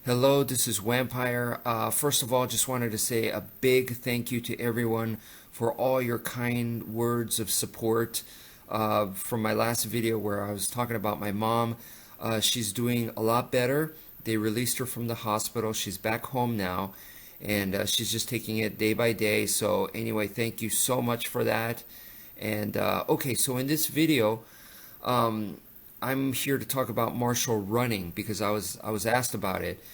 Hello, this is wmpyr. First of all, just wanted to say a big thank you to everyone for all your kind words of support from my last video where I was talking about my mom. She's doing a lot better. They released her from the hospital. She's back home now, and she's just taking it day by day. So anyway, thank you so much for that. And okay, so in this video, I'm here to talk about martial running because I was asked about it.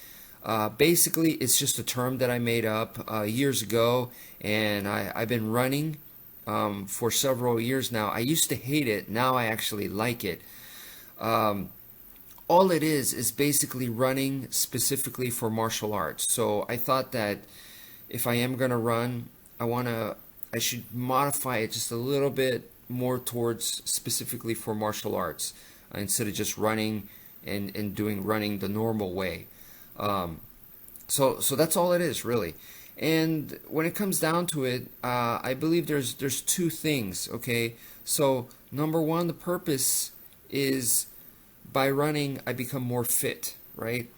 Basically, it's just a term that I made up years ago, and I've been running for several years now. I used to hate it. Now I actually like it. All it is basically running specifically for martial arts. So I thought that if I am going to run, I should modify it just a little bit more towards specifically for martial arts instead of just running and doing running the normal way. So that's all it is, really. And when it comes down to it, I believe there's two things. Okay, so number one, the purpose is by running I become more fit, right?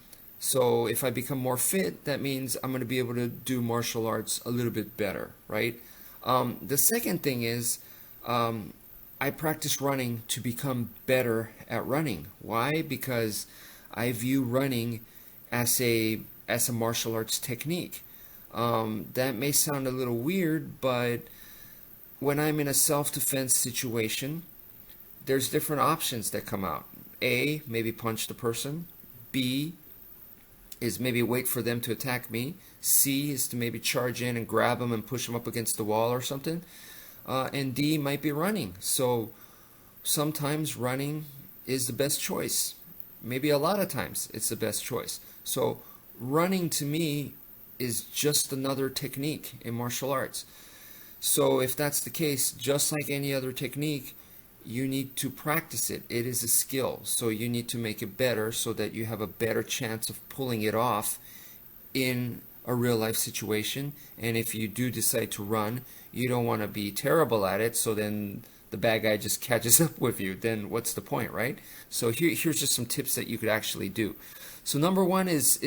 So if I become more fit, that means I'm going to be able to do martial arts a little bit better, right? The second thing is I practice running to become better at running. Why? Because I view running as a martial arts technique. That may sound a little weird, but when I'm in a self-defense situation, there's different options that come out. A, maybe punch the person. B is maybe wait for them to attack me. C is to maybe charge in and grab them and push them up against the wall or something. And D might be running. So sometimes running is the best choice. Maybe a lot of times it's the best choice. So running to me is just another technique in martial arts. So if that's the case, just like any other technique, you need to practice it. It is a skill. So you need to make it better so that you have a better chance of pulling it off in a real life situation. And if you do decide to run, you don't want to be terrible at it, so then the bad guy just catches up with you. Then what's the point, right? So here's just some tips that you could actually do. So number one is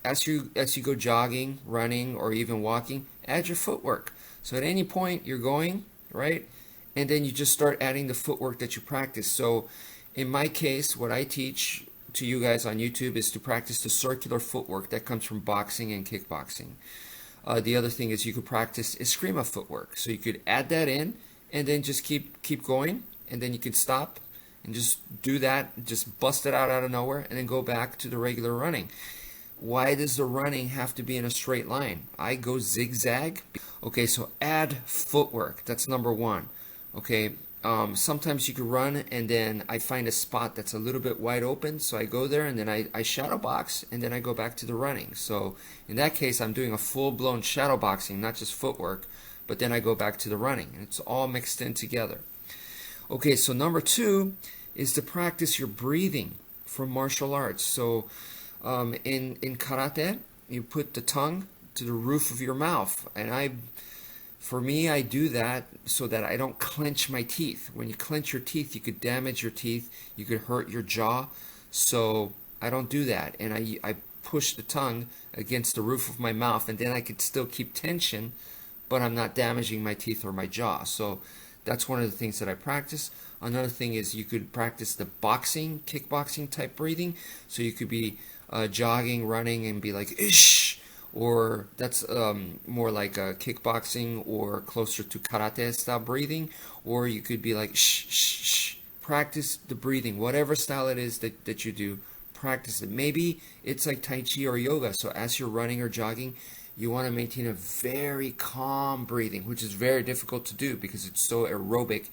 as you go jogging, running, or even walking, add your footwork. So at any point you're going, right? And then you just start adding the footwork that you practice. So in my case, what I teach to you guys on YouTube is to practice the circular footwork that comes from boxing and kickboxing. The other thing is you could practice Eskrima footwork. So you could add that in and then just keep going, and then you can stop and just do that, just bust it out of nowhere, and then go back to the regular running. Why does the running have to be in a straight line? I go zigzag. Okay, so add footwork. That's number one. Okay, sometimes you could run and then I find a spot that's a little bit wide open, so I go there and then I shadow box and then I go back to the running. So in that case, I'm doing a full-blown shadow boxing, not just footwork, but then I go back to the running, and it's all mixed in together. Okay, so number two is to practice your breathing from martial arts. So in karate, you put the tongue to the roof of your mouth, and for me, I do that so that I don't clench my teeth. When you clench your teeth, you could damage your teeth, you could hurt your jaw, so I don't do that. And I push the tongue against the roof of my mouth, and then I could still keep tension, but I'm not damaging my teeth or my jaw. So that's one of the things that I practice. Another thing is you could practice the boxing, kickboxing type breathing. So you could be jogging, running, and be like, ish, or that's more like kickboxing or closer to karate style breathing. Or you could be like, shh, shh, shh. Practice the breathing, whatever style it is that you do, practice it. Maybe it's like Tai Chi or yoga. So as you're running or jogging, you want to maintain a very calm breathing, which is very difficult to do because it's so aerobic.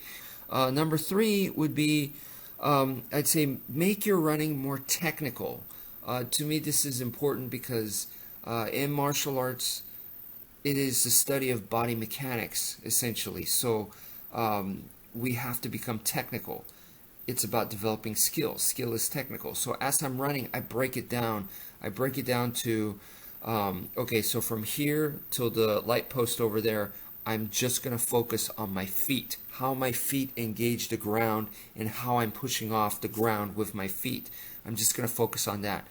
Number three would be, I'd say, make your running more technical. To me, this is important because in martial arts, it is the study of body mechanics, essentially. So we have to become technical. It's about developing skill. Skill is technical. So as I'm running, I break it down. I break it down to okay, so from here till the light post over there, I'm just going to focus on my feet, how my feet engage the ground and how I'm pushing off the ground with my feet. I'm just going to focus on that.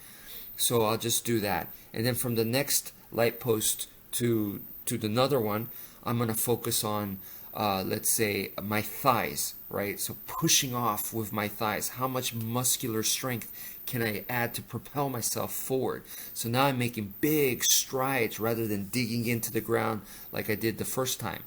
So I'll just do that. And then from the next light post to another one, I'm going to focus on, let's say, my thighs, right? So pushing off with my thighs. How much muscular strength can I add to propel myself forward? So now I'm making big strides rather than digging into the ground like I did the first time.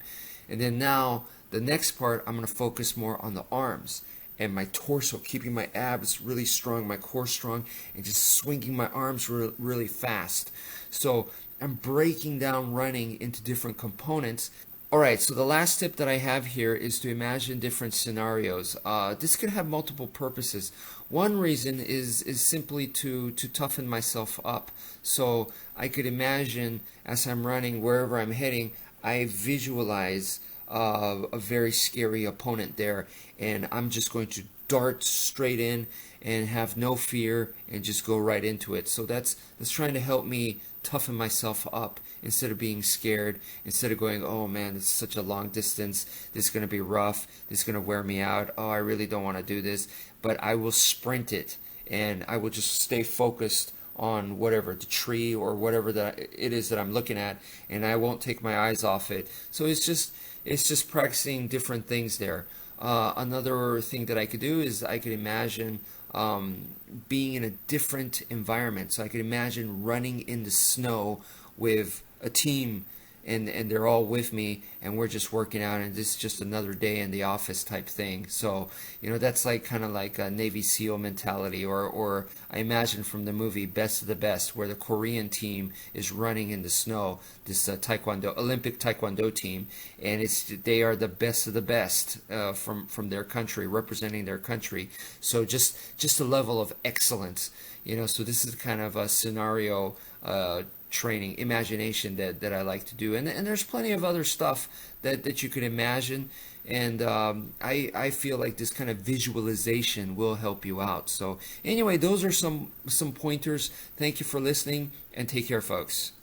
And then now the next part, I'm going to focus more on the arms and my torso, keeping my abs really strong, my core strong, and just swinging my arms really fast. So I'm breaking down running into different components. All right, so the last tip that I have here is to imagine different scenarios. This could have multiple purposes. One reason is simply to toughen myself up. So I could imagine as I'm running wherever I'm heading, I visualize a very scary opponent there, and I'm just going to dart straight in and have no fear and just go right into it. So that's trying to help me toughen myself up instead of being scared, instead of going, oh man, it's such a long distance, this is going to be rough, this is going to wear me out, oh, I really don't want to do this. But I will sprint it, and I will just stay focused on whatever, the tree or whatever that it is that I'm looking at, and I won't take my eyes off it. So it's just practicing different things there. Another thing that I could do is I could imagine being in a different environment. So I could imagine running in the snow with a team, and they're all with me, and we're just working out, and this is just another day in the office type thing. So that's like kind of like a Navy SEAL mentality, or I imagine from the movie Best of the Best, where the Korean team is running in the snow, this Olympic Taekwondo team, and they are the best of the best from their country, representing their country. So just a level of excellence, so this is kind of a scenario training, imagination that I like to do, and there's plenty of other stuff that you could imagine, and I feel like this kind of visualization will help you out. So anyway, those are some pointers. Thank you for listening, and take care, folks.